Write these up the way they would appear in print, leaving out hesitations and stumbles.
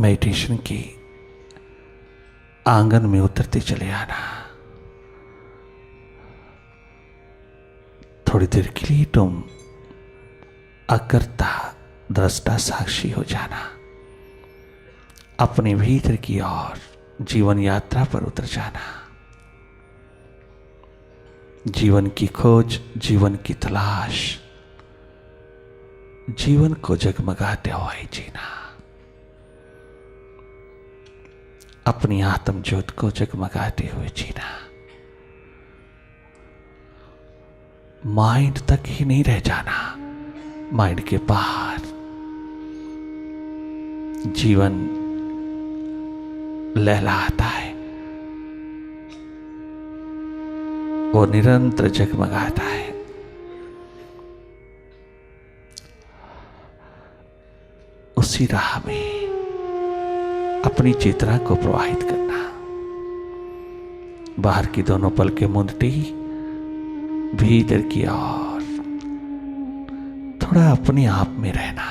Meditation के आंगन में उतरते चले आना। थोड़ी देर के लिए तुम अकर्ता दृष्टा साक्षी हो जाना। अपने भीतर की ओर जीवन यात्रा पर उतर जाना। जीवन की खोज, जीवन की तलाश, जीवन को जगमगाते हुए जीना। अपनी आत्म ज्योत को जगमगाते हुए जीना। माइंड तक ही नहीं रह जाना, माइंड के बाहर जीवन लहलाता है, वो निरंतर जगमगाता है। उसी राह में अपनी चेतना को प्रवाहित करना। बाहर की दोनों पलकें मूंदते ही भीतर की ओर थोड़ा अपने आप में रहना,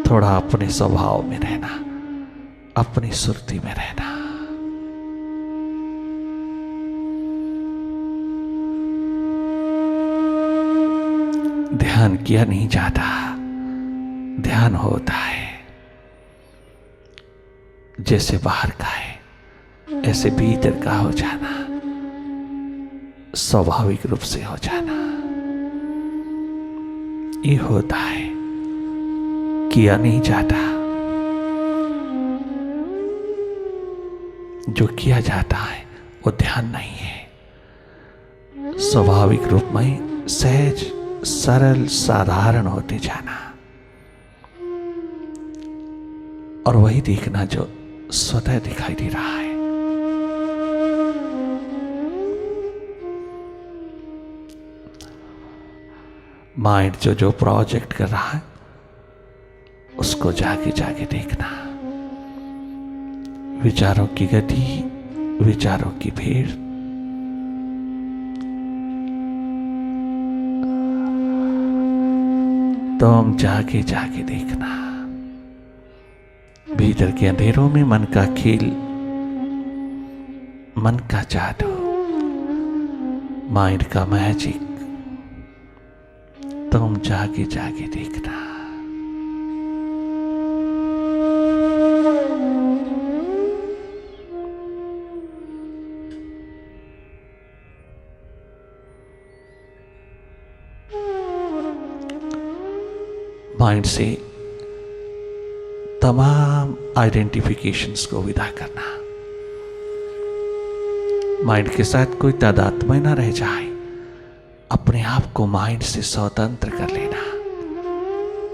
थोड़ा अपने स्वभाव में रहना, अपनी सुरती में रहना। ध्यान किया नहीं जाता, ध्यान होता है। जैसे बाहर का है ऐसे भीतर का हो जाना, स्वाभाविक रूप से हो जाना। ये होता है, किया नहीं जाता। जो किया जाता है वो ध्यान नहीं है। स्वाभाविक रूप में सहज सरल साधारण होते जाना और वही देखना जो स्वतः दिखाई दे रहा है। माइंड जो प्रोजेक्ट कर रहा है उसको जाके जाके देखना। विचारों की गति, विचारों की भीड़, तुम जाके जाके देखना। भीतर के अंधेरों में मन का खेल, मन का जादू, माइंड का मैजिक, तुम जाके जाके देखना। माइंड से तमाम आइडेंटिफिकेशंस को विदा करना। माइंड के साथ कोई तादात्म्य ना रह जाए। अपने आप को माइंड से स्वतंत्र कर लेना,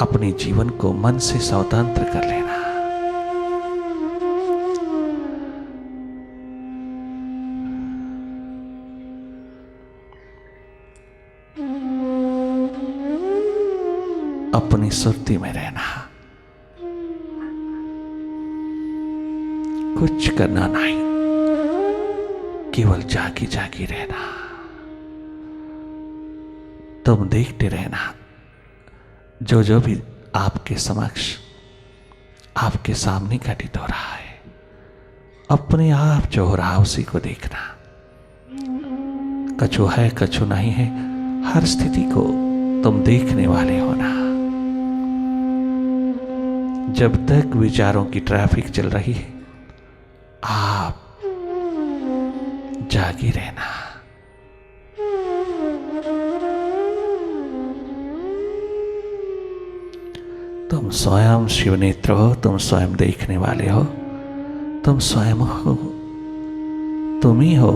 अपने जीवन को मन से स्वतंत्र कर लेना। अपनी सुरती में रहना, कुछ करना नहीं, केवल जागी जागी रहना। तुम देखते रहना जो भी आपके समक्ष, आपके सामने घटित हो रहा है। अपने आप जो हो रहा है उसी को देखना। कछु है कछु नहीं है, हर स्थिति को तुम देखने वाले हो ना। जब तक विचारों की ट्रैफिक चल रही है आप जागे रहना। तुम स्वयं शिवनेत्र हो, तुम स्वयं देखने वाले हो, तुम स्वयं हो, तुम ही हो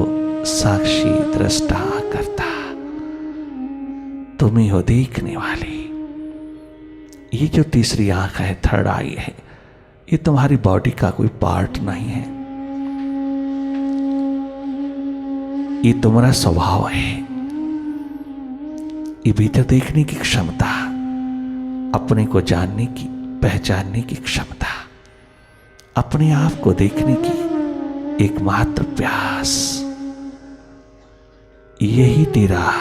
साक्षी दृष्टा करता, तुम ही हो देखने वाली। ये जो तीसरी आंख है, थर्ड आई है, ये तुम्हारी बॉडी का कोई पार्ट नहीं है। ये तुम्हारा स्वभाव है। ये भीतर देखने की क्षमता, अपने को जानने की, पहचानने की क्षमता, अपने आप को देखने की एकमात्र प्यास, यही तेरा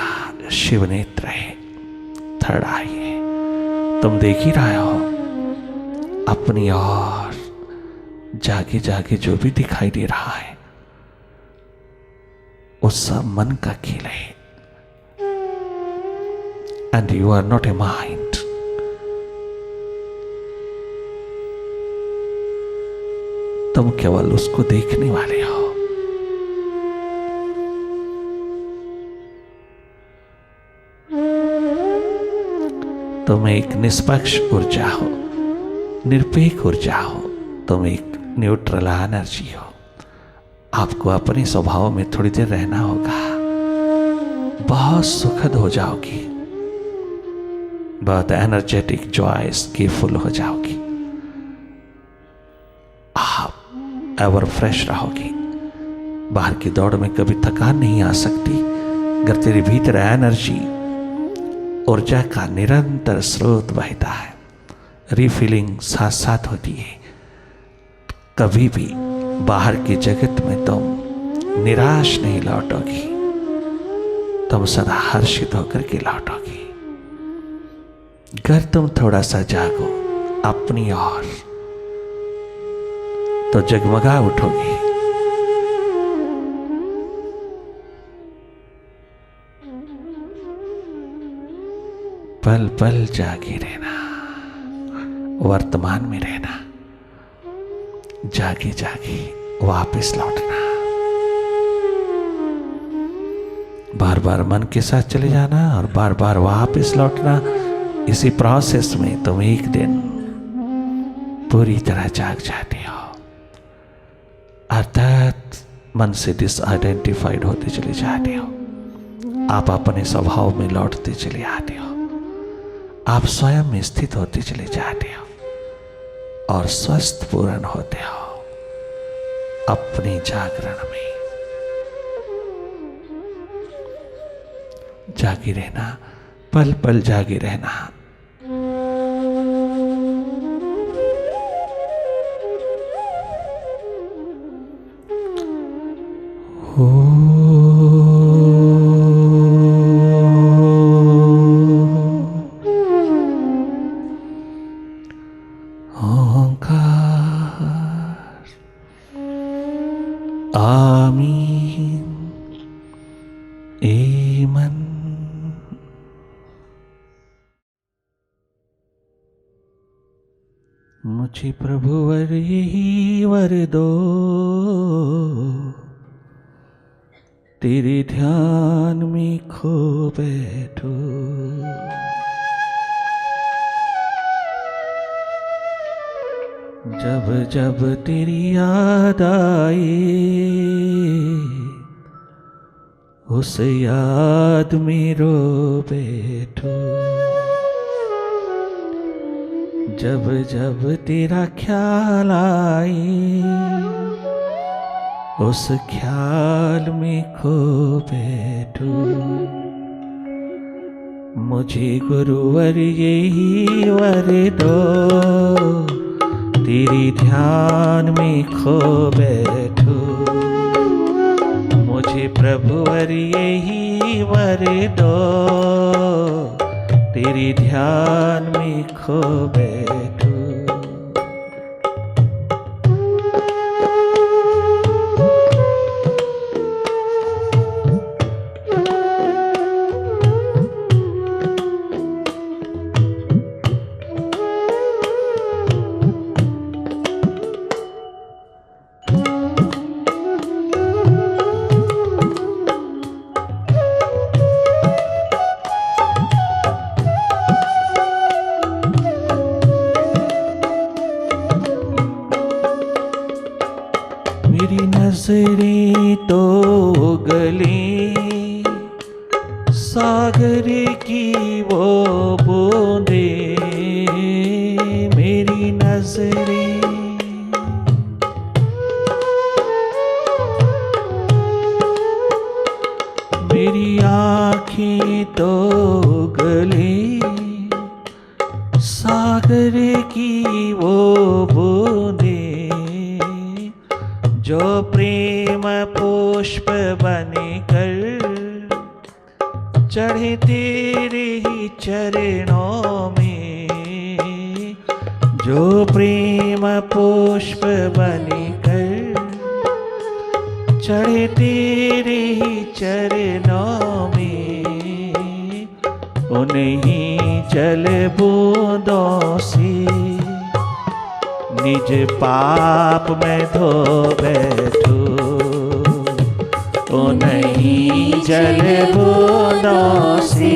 शिवनेत्र है, थर्ड आई है। तुम देख ही रहे हो अपनी ओर जागे जागे जो भी दिखाई दे रहा है वो सब मन का खेल है। And you are not a mind. तुम केवल उसको देखने वाले हो। तुम एक निष्पक्ष ऊर्जा हो, निरपेक्ष ऊर्जा हो, तुम एक न्यूट्रल एनर्जी हो। आपको अपने स्वभाव में थोड़ी देर रहना होगा, बहुत सुखद हो जाओगी, बहुत एनर्जेटिक जॉयस की फुल हो जाओगी, आप एवर फ्रेश रहोगी। बाहर की दौड़ में कभी थकान नहीं आ सकती अगर तेरे भीतर एनर्जी ऊर्जा का निरंतर स्रोत बहता है। रिफिलिंग साथ साथ होती है। कभी भी बाहर की जगत में तुम निराश नहीं लौटोगी, तुम सदा हर्षित होकर के लौटोगी। अगर तुम थोड़ा सा जागो अपनी ओर तो जगमगा उठोगी। पल पल जागे रहना, वर्तमान में रहना, जागे जागे वापस लौटना। बार बार मन के साथ चले जाना और बार बार वापस लौटना। इसी प्रोसेस में तुम एक दिन पूरी तरह जाग जाते हो, अर्थात मन से डिसआइडेंटिफाइड होते चले जाते हो। आप अपने स्वभाव में लौटते चले आते हो, आप स्वयं में स्थित होते चले जाते हो और स्वस्थ पूर्ण होते हो अपने जागरण में। जागे रहना, पल पल जागे रहना। आमीन। एमन। मुझे प्रभुवर यही वर दो, तेरे ध्यान में खो बैठो। जब जब तेरी याद आए, उस याद में रो बैठो। जब जब तेरा ख्याल आए, उस ख्याल में खो बैठो। मुझे गुरुवर यही वर दो, तेरी ध्यान में खो बैठो। मुझे प्रभुवर यही वर दो, तेरी ध्यान में खो बैठो। मेरी नजरें तो गली सागर की वो बूंदे, मेरी नजरें मेरी आँखें तो गली सागर की वो बूंदे, जो प्रेम पुष्प बनकर चढ़े तेरे ही चरणों में, जो प्रेम पुष्प बनिकर चढ़े तेरे ही चरणों में, उन्हीं जल बूंदों से निज पाप में धो बैठूं, उन्हीं जल बूंदों से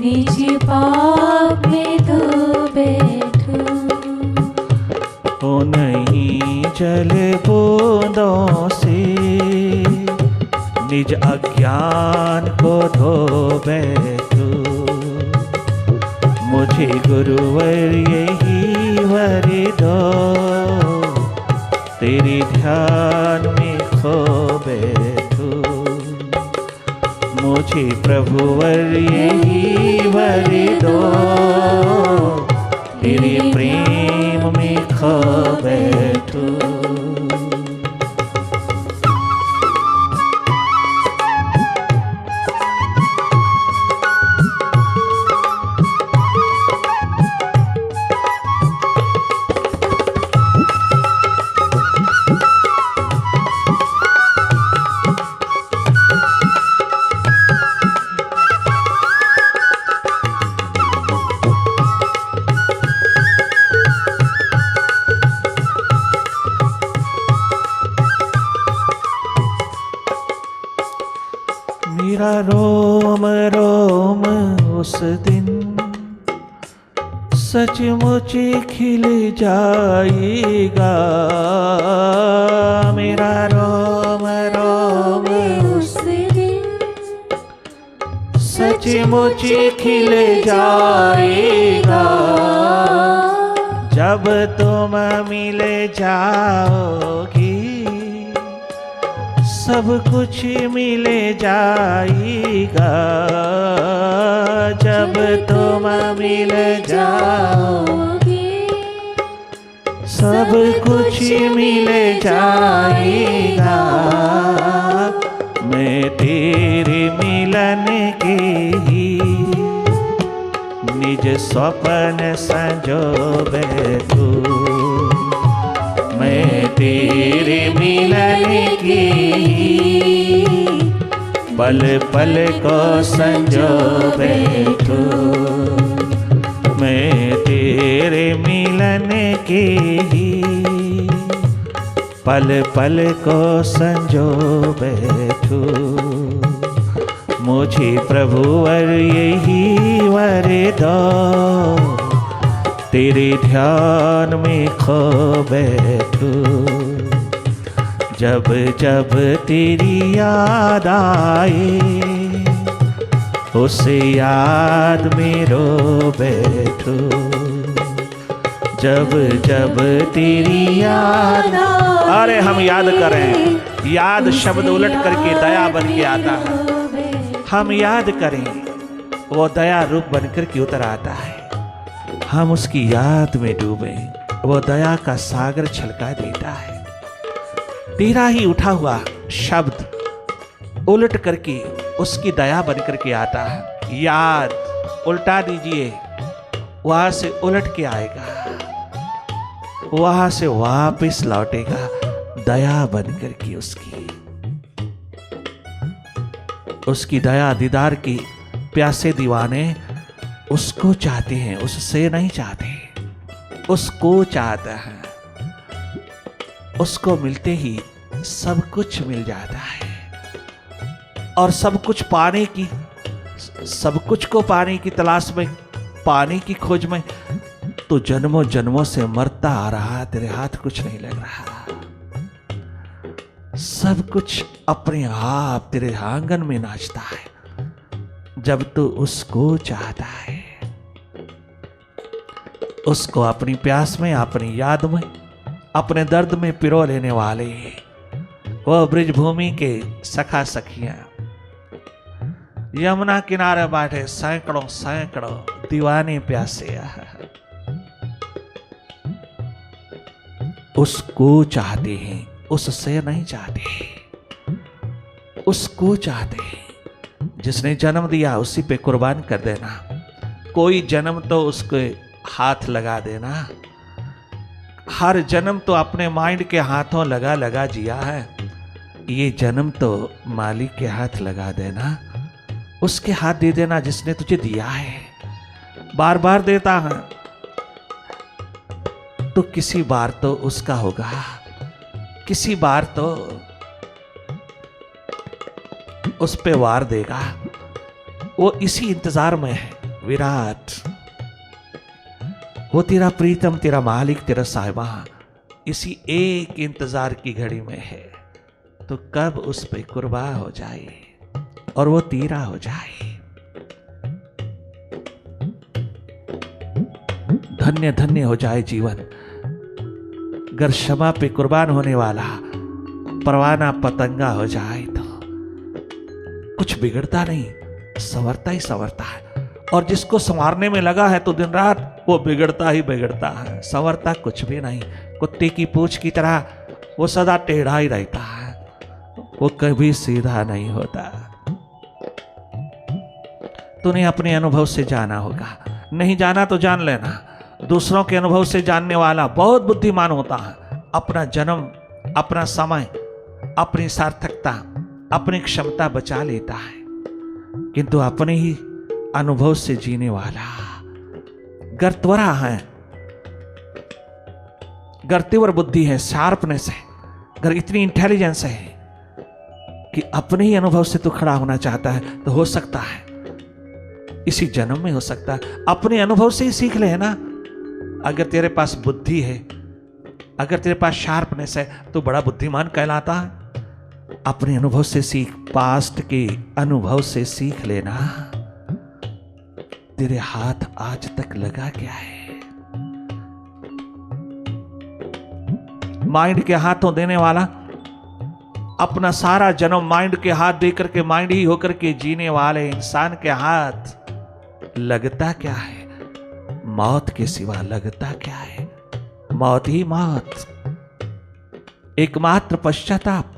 निज पाप में धो बैठूं, उन्हीं जल बूंदों से निज अज्ञान को धो बैठूं। मुझे गुरुवर यही वर दो, तेरे ध्यान में खो बैठूं। मुझे प्रभुवर यही वर दो, तेरे प्रेम में खो बैठूं। मेरा रोम रोम उस दिन सचमुच खिल जाएगा, मेरा रोम रोम उस दिन सचमुच खिल जाएगा। जब तुम मिल जाओगी सब कुछ मिल जाएगा, जब तुम मिल जाओगी सब कुछ मिल जाएगा। मैं तेरे मिलन के ही निज स्वप्न संजो बैठूं, मैं तेरे मिलन की पल पल को संजो बैठूं, मैं तेरे मिलन की पल पल को संजो बैठूं। मुझे प्रभुवर यही वर दो, तेरे ध्यान में खो बैठूं। जब जब तेरी याद आए उस याद में रो बैठूं, जब जब तेरी याद। अरे हम याद करें, याद शब्द उलट करके दया बन के आता है। हम याद करें, वो दया रूप बनकर के उतर आता है। हम उसकी याद में डूबे, वो दया का सागर छलका देता है। तेरा ही उठा हुआ शब्द उलट करके उसकी दया बन करके आता है। याद उल्टा दीजिए, वहां से उलट के आएगा, वहां से वापस लौटेगा दया बन करके। उसकी दया दीदार की प्यासे दीवाने उसको चाहते हैं, उससे नहीं चाहते, उसको चाहता है। उसको मिलते ही सब कुछ मिल जाता है, और सब कुछ पाने की, सब कुछ को पाने की तलाश में, पाने की खोज में तो जन्मों जन्मों से मरता आ रहा, तेरे हाथ कुछ नहीं लग रहा। सब कुछ अपने आप तेरे आंगन में नाचता है जब तू उसको चाहता है। उसको अपनी प्यास में, अपनी याद में, अपने दर्द में पिरो लेने वाले वो ब्रिज भूमि के सखा सखियां यमुना किनारे बैठे सैकड़ों सैकड़ों दीवाने प्यासे उसको चाहते हैं, उससे नहीं चाहते, उसको चाहते हैं। जिसने जन्म दिया उसी पे कुर्बान कर देना। कोई जन्म तो उसके हाथ लगा देना, हर जन्म तो अपने माइंड के हाथों लगा लगा जिया है, ये जन्म तो मालिक के हाथ लगा देना, उसके हाथ दे देना जिसने तुझे दिया है, बार बार देता है तो किसी बार तो उसका होगा, किसी बार तो उस पे वार देगा। वो इसी इंतजार में है विराट, वो तेरा प्रीतम, तेरा मालिक, तेरा साहिबा इसी एक इंतजार की घड़ी में है, तो कब उस पे कुर्बान हो जाए और वो तेरा हो जाए। धन्य धन्य हो जाए जीवन। अगर क्षमा पे कुर्बान होने वाला परवाना पतंगा हो जाए तो कुछ बिगड़ता नहीं, संवरता ही संवरता है। और जिसको संवारने में लगा है तो दिन रात वो बिगड़ता ही बिगड़ता है, संवरता कुछ भी नहीं। कुत्ते की पूंछ की तरह वो सदा टेढ़ा ही रहता है, वो कभी सीधा नहीं होता। तूने अपने अनुभव से जाना होगा, नहीं जाना तो जान लेना। दूसरों के अनुभव से जानने वाला बहुत बुद्धिमान होता है। अपना जन्म, अपना समय, अपनी सार्थकता, अपनी क्षमता बचा लेता है, किंतु अपने ही अनुभव से जीने वाला गर्तवरा है, गर्तिवर बुद्धि है, शार्पनेस है, अगर इतनी इंटेलिजेंस है कि अपने ही अनुभव से तो खड़ा होना चाहता है, तो हो सकता है इसी जन्म में हो सकता है। अपने अनुभव से ही सीख ले ना। अगर तेरे पास बुद्धि है, अगर तेरे पास शार्पनेस है तो बड़ा बुद्धिमान कहलाता है। अपने अनुभव से सीख, पास्ट के अनुभव से सीख लेना। तेरे हाथ आज तक लगा क्या है? माइंड के हाथों देने वाला अपना सारा जन्म माइंड के हाथ देकर के, माइंड ही होकर के जीने वाले इंसान के हाथ लगता क्या है? मौत के सिवा लगता क्या है? मौत ही मौत। एकमात्र पश्चाताप,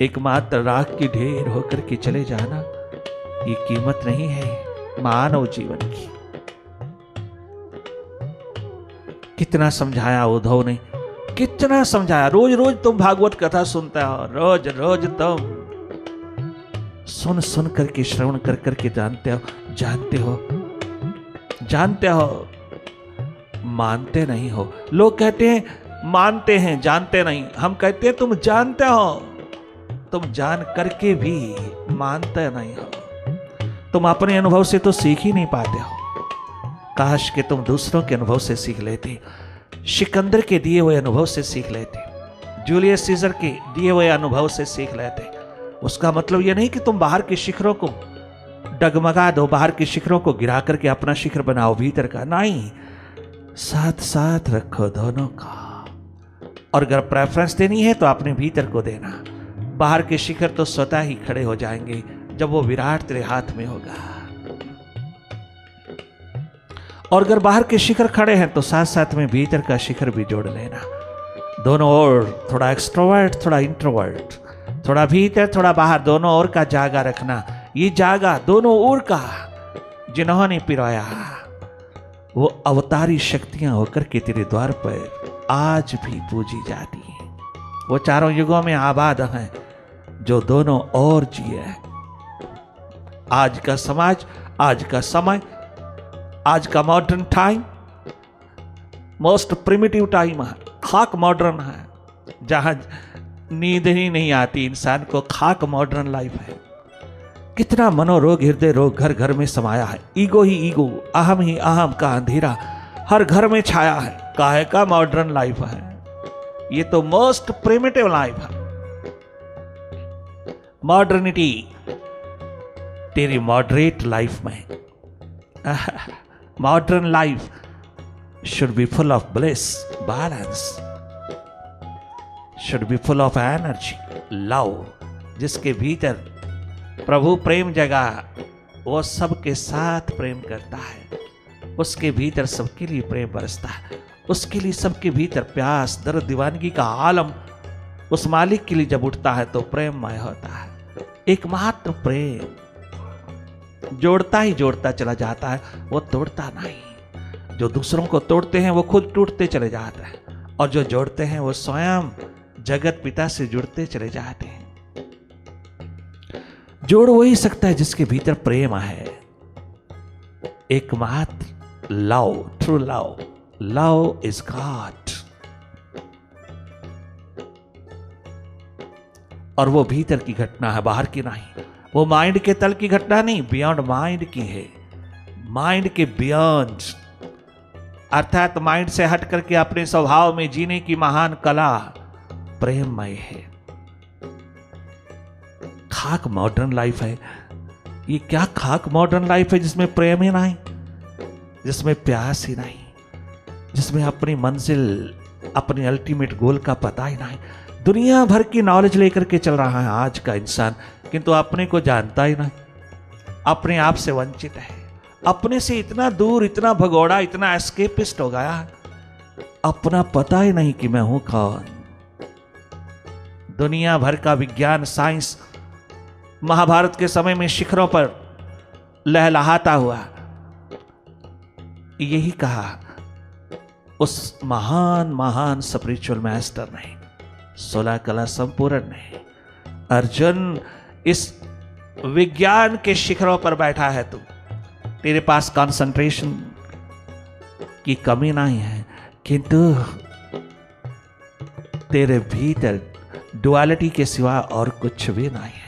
एकमात्र राख की ढेर होकर के चले जाना, ये कीमत नहीं है मानव जीवन की। कितना समझाया उद्धव ने, कितना समझाया। रोज रोज तुम भागवत कथा सुनते हो, रोज रोज तुम सुन सुन करके, श्रवण कर करके जानते हो, जानते हो, जानते हो, मानते नहीं हो। लोग कहते हैं मानते हैं, जानते नहीं। हम कहते हैं तुम जानते हो, तुम जान करके भी मानते नहीं हो। तुम अपने अनुभव से तो सीख ही नहीं पाते हो। काश कि तुम दूसरों के अनुभव से सीख लेते, सिकंदर के दिए हुए अनुभव से सीख लेते, जूलियस सीजर के दिए हुए अनुभव से सीख लेते। उसका मतलब यह नहीं कि तुम बाहर के शिखरों को डगमगा दो, बाहर के शिखरों को गिरा करके अपना शिखर बनाओ भीतर का, नहीं, साथ साथ रखो दोनों का। और अगर प्रेफरेंस देनी है तो अपने भीतर को देना। बाहर के शिखर तो स्वतः ही खड़े हो जाएंगे जब वो विराट तेरे हाथ में होगा। और अगर बाहर के शिखर खड़े हैं तो साथ साथ में भीतर का शिखर भी जोड़ लेना। दोनों ओर, थोड़ा एक्सट्रोवर्ट, थोड़ा इंट्रोवर्ट, थोड़ा भीतर, थोड़ा बाहर, दोनों ओर का जागा रखना। ये जागा दोनों ओर का जिन्होंने पिरोया, वो अवतारी शक्तियां होकर के तेरे द्वार पर आज भी पूजी जाती हैं। वो चारों युगों में आबाद हैं जो दोनों ओर जिए। आज का समाज, आज का समय, आज का modern time most primitive time है, खाक मॉडर्न है, जहां नींद ही नहीं आती इंसान को। खाक मॉडर्न लाइफ है। कितना मनोरोग, हृदय रोग घर घर में समाया है। ईगो ही ईगो, अहम ही अहम का अंधेरा हर घर में छाया है। काहे का मॉडर्न लाइफ है ये? तो मोस्ट प्रिमिटिव लाइफ है। मॉडर्निटी तेरी मॉडरेट लाइफ में। Modern life should be full of bliss, balance, should be full of energy, love, जिसके भीतर प्रभु प्रेम जगा, वो सबके साथ प्रेम करता है, उसके भीतर सबके लिए प्रेम बरसता है, उसके लिए सबके भीतर प्यास, दर्द, दीवानगी का आलम उस मालिक के लिए जब उठता है तो प्रेममय होता है। एकमात्र प्रेम जोड़ता ही जोड़ता चला जाता है, वो तोड़ता नहीं। जो दूसरों को तोड़ते हैं वो खुद टूटते चले जाते हैं, और जो जोड़ते हैं वो स्वयं जगत पिता से जुड़ते चले जाते हैं। जोड़ वही सकता है जिसके भीतर प्रेम है, एकमात्र love, true love. Love is God, और वो भीतर की घटना है, बाहर की नहीं। वो माइंड के तल की घटना नहीं, बियॉन्ड माइंड की है, माइंड के बियॉन्ड, अर्थात माइंड से हट करके अपने स्वभाव में जीने की महान कला प्रेममय है। खाक मॉडर्न लाइफ है ये, क्या खाक मॉडर्न लाइफ है जिसमें प्रेम ही नहीं, जिसमें प्यास ही नहीं, जिसमें अपनी मंजिल, अपनी अल्टीमेट गोल का पता ही नहीं। दुनिया भर की नॉलेज लेकर के चल रहा है आज का इंसान, किंतु अपने को जानता ही नहीं, अपने आप से वंचित है, अपने से इतना दूर, इतना भगोड़ा, इतना एस्केपिस्ट हो गया, अपना पता ही नहीं कि मैं हूं कौन। दुनिया भर का विज्ञान, साइंस महाभारत के समय में शिखरों पर लहलहाता हुआ, यही कहा उस महान महान स्पिरिचुअल मास्टर ने, 16 कला संपूर्ण ने, अर्जुन इस विज्ञान के शिखरों पर बैठा है तू, तेरे पास कंसंट्रेशन की कमी नहीं है, किंतु तेरे भीतर डुअलिटी के सिवा और कुछ भी नहीं है।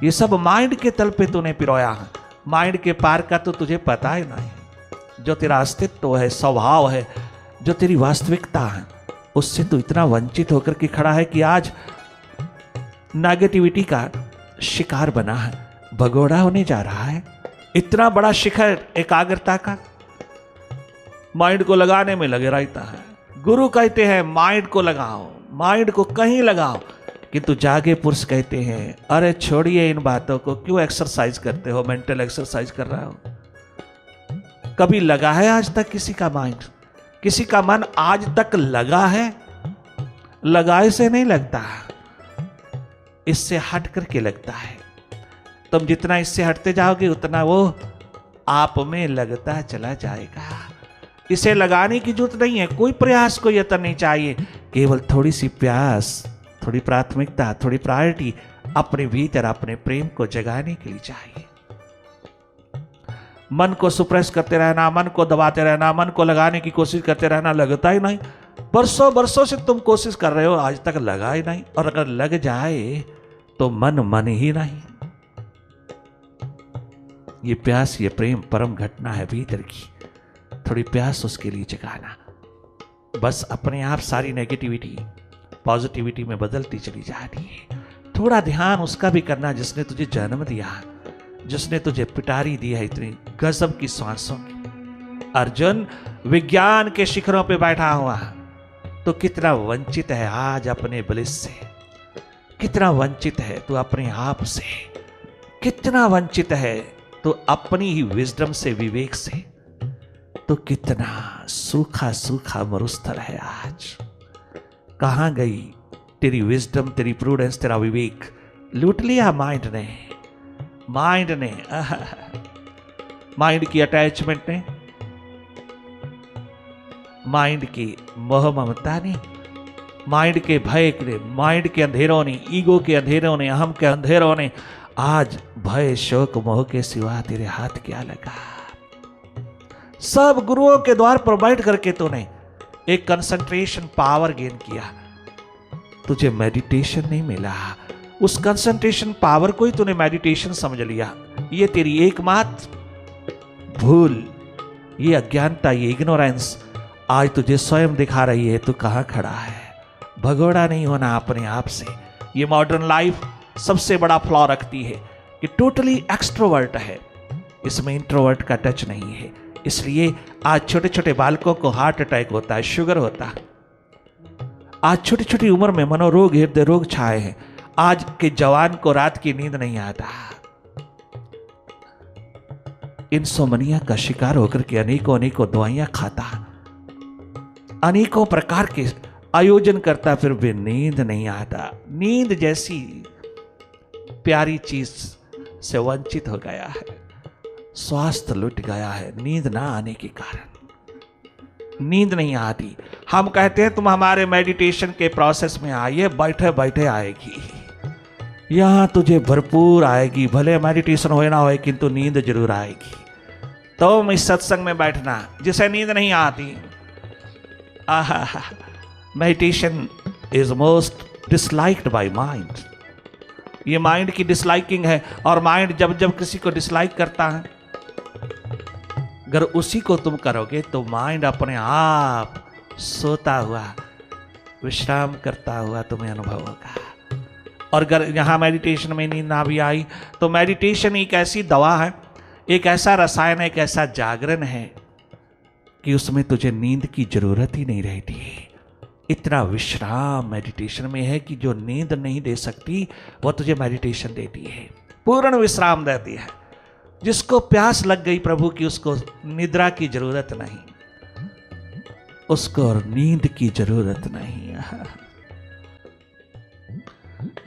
ये सब माइंड के तल पे तूने पिरोया है, माइंड के पार का तो तुझे पता ही नहीं। जो तेरा अस्तित्व है, स्वभाव है, जो तेरी वास्तविकता है, उससे तू इतना वंचित होकर के खड़ा है कि आज नेगेटिविटी का शिकार बना है, भगोड़ा होने जा रहा है। इतना बड़ा शिखर एकाग्रता का माइंड को लगाने में लगे रहता है। गुरु कहते हैं माइंड को लगाओ, माइंड को कहीं लगाओ, किंतु जागे पुरुष कहते हैं अरे छोड़िए इन बातों को, क्यों एक्सरसाइज करते हो, मेंटल एक्सरसाइज कर रहा हो। कभी लगा है आज तक किसी का माइंड, किसी का मन आज तक लगा है? लगाए से नहीं लगता, इससे हट करके लगता है। तुम जितना इससे हटते जाओगे उतना वो आप में लगता चला जाएगा। इसे लगाने की जरूरत नहीं है, कोई प्रयास, कोई यत्न नहीं चाहिए, केवल थोड़ी सी प्यास, थोड़ी प्राथमिकता, थोड़ी प्रायोरिटी अपने भीतर अपने प्रेम को जगाने के लिए चाहिए। मन को सुप्रेस करते रहना, मन को दबाते रहना, मन को लगाने की कोशिश करते रहना, लगता ही नहीं। बरसों बरसों से तुम कोशिश कर रहे हो, आज तक लगा ही नहीं। और अगर लग जाए तो मन ही नहीं। ये प्यास, ये प्रेम परम घटना है भीतर की, थोड़ी प्यास उसके लिए जगाना। बस अपने आप सारी नेगेटिविटी पॉजिटिविटी में बदलती चली जा रही है। थोड़ा ध्यान उसका भी करना जिसने तुझे जन्म दिया, जिसने तुझे पिटारी दी है इतनी गजब की सांसों की। अर्जुन विज्ञान के शिखरों पे बैठा हुआ तो कितना वंचित है आज अपने ब्लिस से, कितना वंचित है तो अपने आप से, कितना वंचित है तो अपनी ही विजडम से, विवेक से, तो कितना सूखा सूखा मरुस्थल है आज। कहां गई तेरी विजडम, तेरी प्रूडेंस, तेरा विवेक? लूट लिया माइंड ने, माइंड ने, माइंड की अटैचमेंट ने, माइंड की मोह ममता ने, माइंड के भय ने, माइंड के अंधेरों ने, ईगो के अंधेरों ने, अहम के अंधेरों ने आज भय शोक मोह के सिवा तेरे हाथ क्या लगा। सब गुरुओं के द्वार पर बैठ करके तूने एक कंसंट्रेशन पावर गेन किया, तुझे मेडिटेशन नहीं मिला। उस कंसंट्रेशन पावर को ही तूने मेडिटेशन समझ लिया। ये तेरी एकमात्र भूल, ये अज्ञानता, ये इग्नोरेंस आज तुझे स्वयं दिखा रही है तू कहां खड़ा है। भगोड़ा नहीं होना अपने आप से। ये मॉडर्न लाइफ सबसे बड़ा फ्लॉ रखती है कि टोटली एक्सट्रोवर्ट है, इसमें इंट्रोवर्ट का टच नहीं है। इसलिए आज छोटे छोटे बालकों को हार्ट अटैक होता है, शुगर होता है। आज छोटी छोटी उम्र में मनोरोग, हृदय रोग छाए हैं। आज के जवान को रात की नींद नहीं आता, इंसोमनिया का शिकार होकर के अनेकों अनेकों दवाइयां खाता, अनेकों प्रकार के आयोजन करता, फिर भी नींद नहीं आता। नींद जैसी प्यारी चीज से वंचित हो गया है, स्वास्थ्य लुट गया है नींद ना आने के कारण। नींद नहीं आती। हम कहते हैं तुम हमारे मेडिटेशन के प्रोसेस में आइए, बैठे बैठे आएगी। यहाँ तुझे भरपूर आएगी, भले मेडिटेशन हो ना होए किंतु नींद जरूर आएगी। तुम इस सत्संग में बैठना जिसे नींद नहीं आती। आहा, meditation is most disliked by mind. ये माइंड की डिसलाइकिंग है, और माइंड जब जब किसी को डिसलाइक करता है, अगर उसी को तुम करोगे तो माइंड अपने आप सोता हुआ, विश्राम करता हुआ तुम्हें अनुभव होगा। और अगर यहाँ मेडिटेशन में नींद ना भी आई तो मेडिटेशन एक ऐसी दवा है, एक ऐसा रसायन है, एक ऐसा जागरण है कि उसमें तुझे नींद की जरूरत ही नहीं रहती। इतना विश्राम मेडिटेशन में है कि जो नींद नहीं दे सकती वो तुझे मेडिटेशन देती है, पूर्ण विश्राम देती है। जिसको प्यास लग गई प्रभु की, उसको निद्रा की जरूरत नहीं, उसको और नींद की जरूरत नहीं।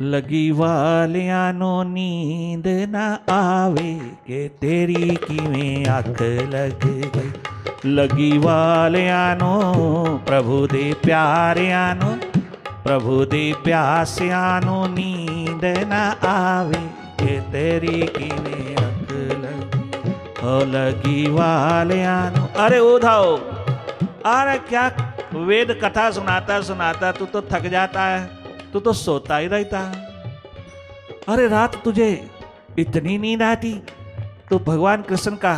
लगी वालियानो नींद ना आवे के तेरी किवें अख लग गई। लगी वालियानो प्रभु दे प्यारियानो, प्रभु दे प्यासियानो नींद ना आवे के तेरी किवें अख लग। ओ लगी वालियानो, अरे उधाओ, अरे क्या वेद कथा सुनाता सुनाता तू तो थक जाता है, तू तो सोता ही रहता है। अरे रात तुझे इतनी नींद आती, तू भगवान कृष्ण का,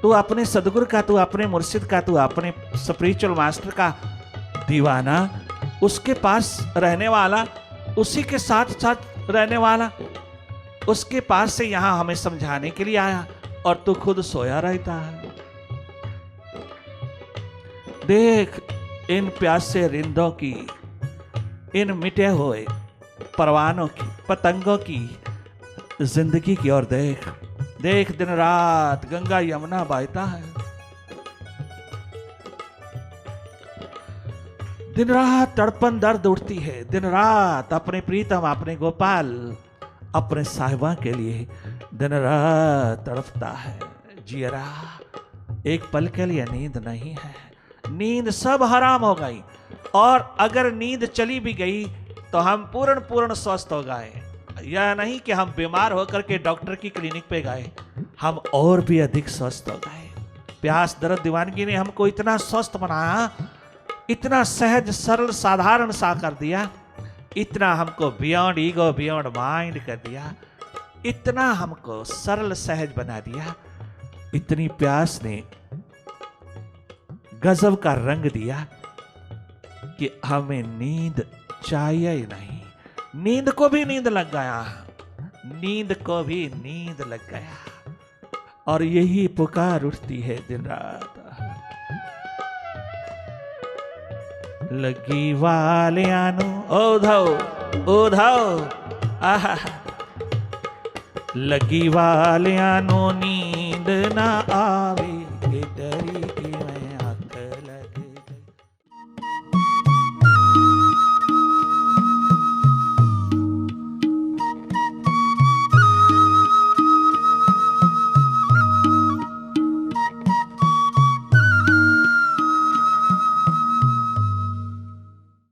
तू अपने सदगुरु का, तू अपने मुर्शिद का, तू अपने स्पिरिचुअल मास्टर का दीवाना, उसके पास रहने वाला, उसी के साथ साथ रहने वाला, उसके पास से यहां हमें समझाने के लिए आया, और तू खुद सोया रहता है। देख इन प्यासे रिंदों की, इन मिटे हुए परवानों की, पतंगों की जिंदगी की ओर देख। देख दिन रात गंगा यमुना बहता है, दिन रात तड़पन दर्द उठती है, दिन रात अपने प्रीतम, अपने गोपाल, अपने साहिबा के लिए दिन रात तड़पता है जियरा। एक पल के लिए नींद नहीं है, नींद सब हराम हो गई। और अगर नींद चली भी गई तो हम पूर्ण स्वस्थ हो गए। यह नहीं कि हम बीमार होकर के डॉक्टर की क्लिनिक पे गए, हम और भी अधिक स्वस्थ हो गए। प्यास दर्द दीवानगी ने हमको इतना स्वस्थ बनाया, इतना सहज सरल साधारण सा कर दिया, इतना हमको बियॉन्ड ईगो बियॉन्ड माइंड कर दिया, इतना हमको सरल सहज बना दिया। इतनी प्यास ने गजब का रंग दिया कि हमें नींद चाहिए ही नहीं। नींद को भी नींद लग गया, नींद को भी नींद लग गया, और यही पुकार उठती है दिन रात। लगी वालियानो ओधो ओधो, आहा, लगी वालियानो नींद ना आवे